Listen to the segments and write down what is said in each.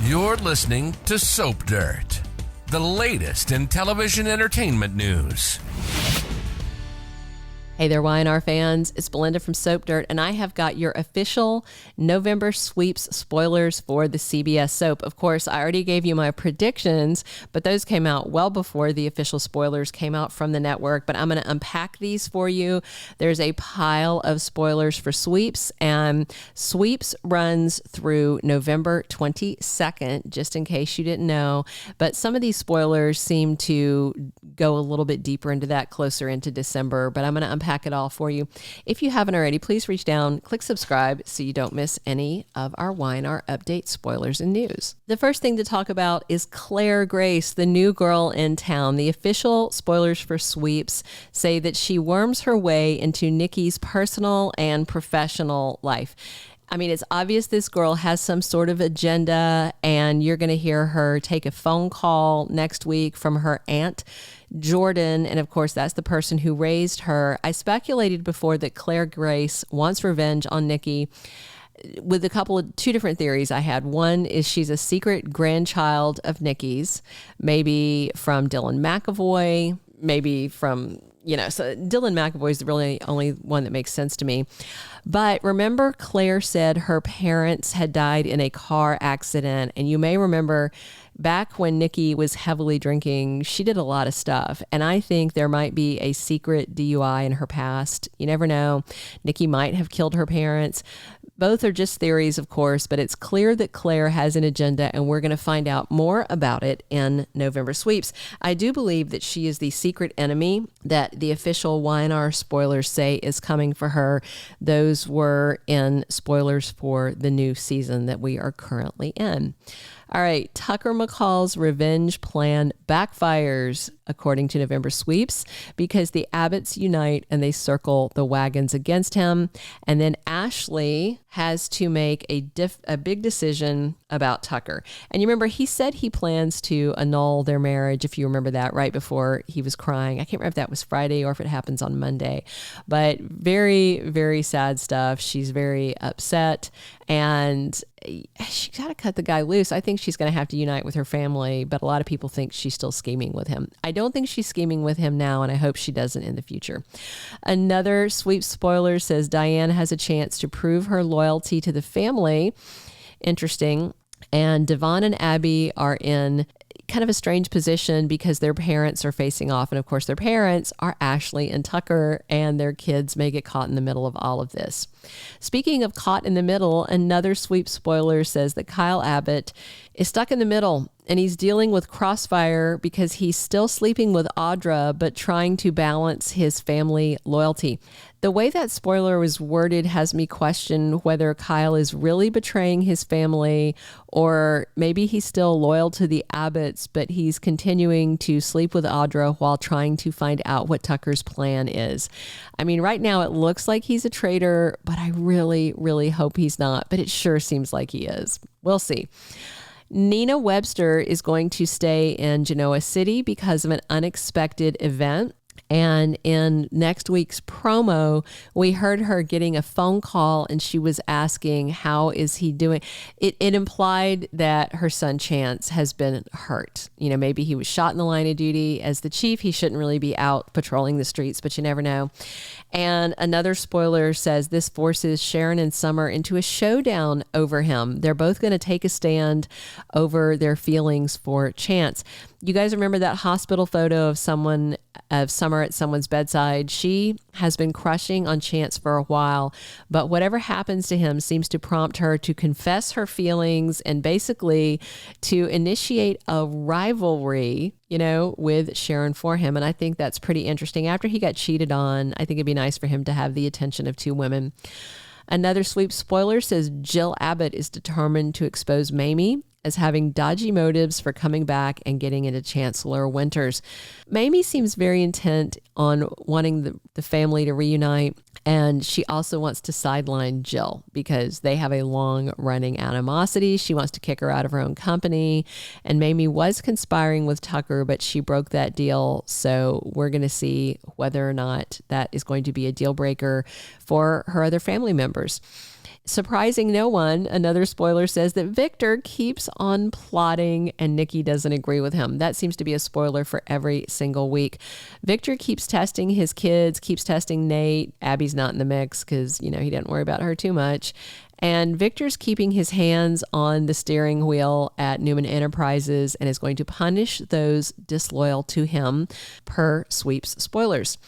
You're listening to Soap Dirt, the latest in television entertainment news. Hey there, Y&R fans. It's Belinda from Soap Dirt, and I have got your official November sweeps spoilers for the CBS soap. Of course, I already gave you my predictions, but those came out well before the official spoilers came out from the network. But I'm going to unpack these for you. There's a pile of spoilers for sweeps, and sweeps runs through November 22nd, just in case you didn't know. But some of these spoilers seem to go a little bit deeper into that, closer into December. But I'm going to unpack it all for you. If you haven't already, please reach down, click subscribe so you don't miss any of our Y&R update spoilers and news. The first thing to talk about is Claire Grace, the new girl in town. The official spoilers for sweeps say that she worms her way into Nikki's personal and professional life. I mean, it's obvious this girl has some sort of agenda, and you're going to hear her take a phone call next week from her aunt, Jordan. And of course, that's the person who raised her. I speculated before that Claire Grace wants revenge on Nikki with two different theories I had. One is she's a secret grandchild of Nikki's, maybe from Dylan McAvoy, maybe from, so Dylan McAvoy is the really only one that makes sense to me. But remember, Claire said her parents had died in a car accident. And you may remember back when Nikki was heavily drinking, she did a lot of stuff. And I think there might be a secret DUI in her past. You never know. Nikki might have killed her parents. Both are just theories, of course, but it's clear that Claire has an agenda, and we're going to find out more about it in November sweeps. I do believe that she is the secret enemy that the official Y&R spoilers say is coming for her. Those were in spoilers for the new season that we are currently in. All right, Tucker McCall's revenge plan backfires, according to November sweeps, because the Abbotts unite and they circle the wagons against him. And then Ashley has to make a big decision about Tucker. And you remember, he said he plans to annul their marriage, if you remember that, right before he was crying. I can't remember if that was Friday or if it happens on Monday. But very, very sad stuff. She's very upset, and she got to cut the guy loose. I think she's going to have to unite with her family, but a lot of people think she's still scheming with him. I don't think she's scheming with him now, and I hope she doesn't in the future. Another sweep spoiler says Diane has a chance to prove her loyalty to the family. Interesting. And Devon and Abby are in kind of a strange position because their parents are facing off. And of course, their parents are Ashley and Tucker, and their kids may get caught in the middle of all of this. Speaking of caught in the middle, another sweep spoiler says that Kyle Abbott is stuck in the middle, and he's dealing with crossfire because he's still sleeping with Audra, but trying to balance his family loyalty. The way that spoiler was worded has me question whether Kyle is really betraying his family, or maybe he's still loyal to the Abbotts, but he's continuing to sleep with Audra while trying to find out what Tucker's plan is. I mean, right now it looks like he's a traitor, but I really, really hope he's not. But it sure seems like he is. We'll see. Nina Webster is going to stay in Genoa City because of an unexpected event. And in next week's promo, we heard her getting a phone call, and she was asking, how is he doing? It implied that her son Chance has been hurt. Maybe he was shot in the line of duty. As the chief, he shouldn't really be out patrolling the streets, but you never know. And another spoiler says this forces Sharon and Summer into a showdown over him. They're both going to take a stand over their feelings for Chance. You guys remember that hospital photo of Summer at someone's bedside? She has been crushing on Chance for a while, but whatever happens to him seems to prompt her to confess her feelings and basically to initiate a rivalry, with Sharon for him. And I think that's pretty interesting. After he got cheated on, I think it'd be nice for him to have the attention of two women. Another sweep spoiler says Jill Abbott is determined to expose Mamie as having dodgy motives for coming back and getting into Chancellor Winters. Mamie seems very intent on wanting the family to reunite, and she also wants to sideline Jill because they have a long-running animosity. She wants to kick her out of her own company, and Mamie was conspiring with Tucker, but she broke that deal, so we're going to see whether or not that is going to be a deal breaker for her other family members. Surprising no one, another spoiler says that Victor keeps on plotting and Nikki doesn't agree with him. That seems to be a spoiler for every single week. Victor keeps testing his kids, keeps testing Nate. Abby's not in the mix because, he didn't worry about her too much. And Victor's keeping his hands on the steering wheel at Newman Enterprises and is going to punish those disloyal to him, per Sweeps spoilers.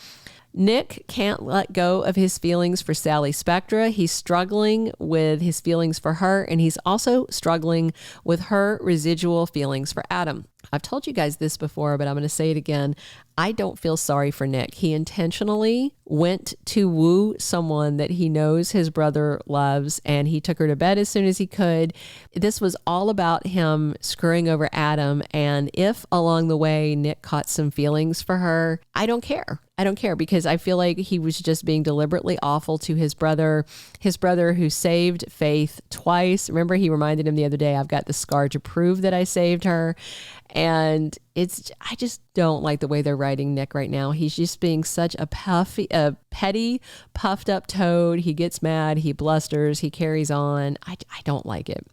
Nick can't let go of his feelings for Sally Spectra. He's struggling with his feelings for her, and he's also struggling with her residual feelings for Adam. I've told you guys this before, but I'm going to say it again. I don't feel sorry for Nick. He intentionally went to woo someone that he knows his brother loves, and he took her to bed as soon as he could. This was all about him screwing over Adam, and if along the way Nick caught some feelings for her, I don't care. I don't care because I feel like he was just being deliberately awful to his brother who saved Faith twice. Remember, he reminded him the other day, I've got the scar to prove that I saved her. And I just don't like the way they're writing Nick right now. He's just being such a petty, puffed up toad. He gets mad, he blusters, he carries on. I don't like it.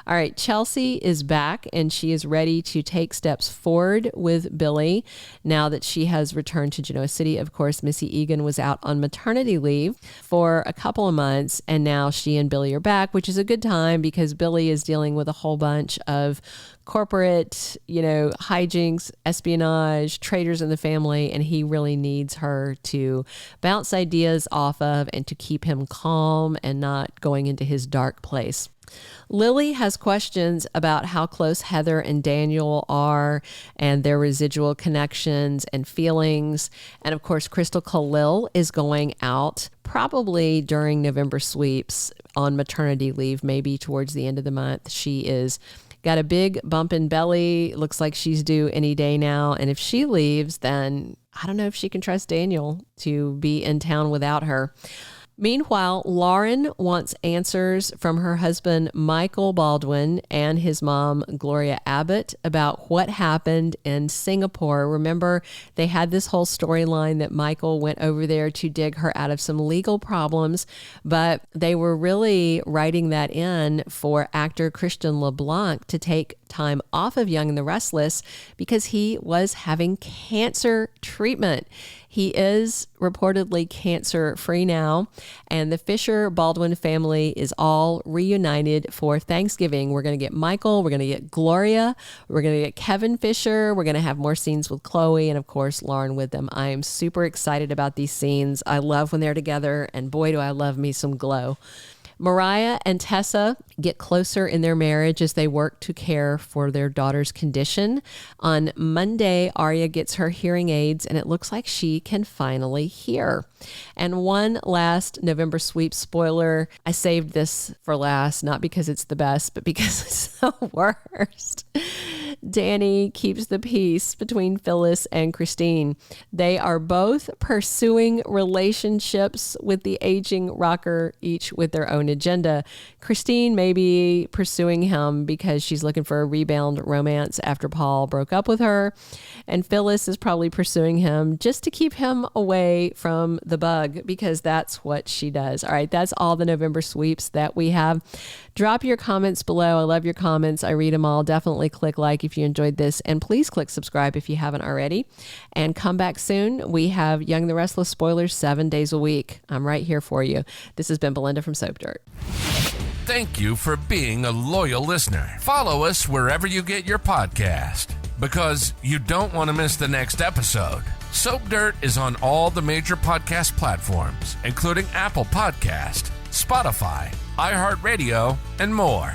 All right, Chelsea is back and she is ready to take steps forward with Billy now that she has returned to Genoa City. Of course, Missy Egan was out on maternity leave for a couple of months, and now she and Billy are back, which is a good time because Billy is dealing with a whole bunch of corporate, hijinks, espionage, traitors in the family, and he really needs her to bounce ideas off of and to keep him calm and not going into his dark place. Lily has questions about how close Heather and Daniel are and their residual connections and feelings. And of course, Crystal Khalil is going out probably during November sweeps on maternity leave, maybe towards the end of the month. She is got a big bump in belly. Looks like she's due any day now. And if she leaves, then I don't know if she can trust Daniel to be in town without her. Meanwhile, Lauren wants answers from her husband, Michael Baldwin, and his mom, Gloria Abbott, about what happened in Singapore. Remember, they had this whole storyline that Michael went over there to dig her out of some legal problems, but they were really writing that in for actor Christian LeBlanc to take time off of Young and the Restless because he was having cancer treatment. He is reportedly cancer-free now, and the Fisher-Baldwin family is all reunited for Thanksgiving. We're going to get Michael, we're going to get Gloria, we're going to get Kevin Fisher, we're going to have more scenes with Chloe, and of course, Lauren with them. I am super excited about these scenes. I love when they're together, and boy, do I love me some Glow. Mariah and Tessa get closer in their marriage as they work to care for their daughter's condition. On Monday, Arya gets her hearing aids, and it looks like she can finally hear. And one last November sweep spoiler. I saved this for last, not because it's the best, but because it's the worst. Danny keeps the peace between Phyllis and Christine. They are both pursuing relationships with the aging rocker, each with their own agenda. Christine may be pursuing him because she's looking for a rebound romance after Paul broke up with her. And Phyllis is probably pursuing him just to keep him away from the bug because that's what she does. All right, that's all the November sweeps that we have. Drop your comments below. I love your comments. I read them all. Definitely click like if you enjoyed this, and please click subscribe if you haven't already. And come back soon. We have Young and the Restless spoilers 7 days a week. I'm right here for you. This has been Belinda from Soap Dirt. Thank you for being a loyal listener. Follow us wherever you get your podcast because you don't want to miss the next episode. Soap Dirt is on all the major podcast platforms, including Apple Podcast, Spotify, iHeartRadio, and more.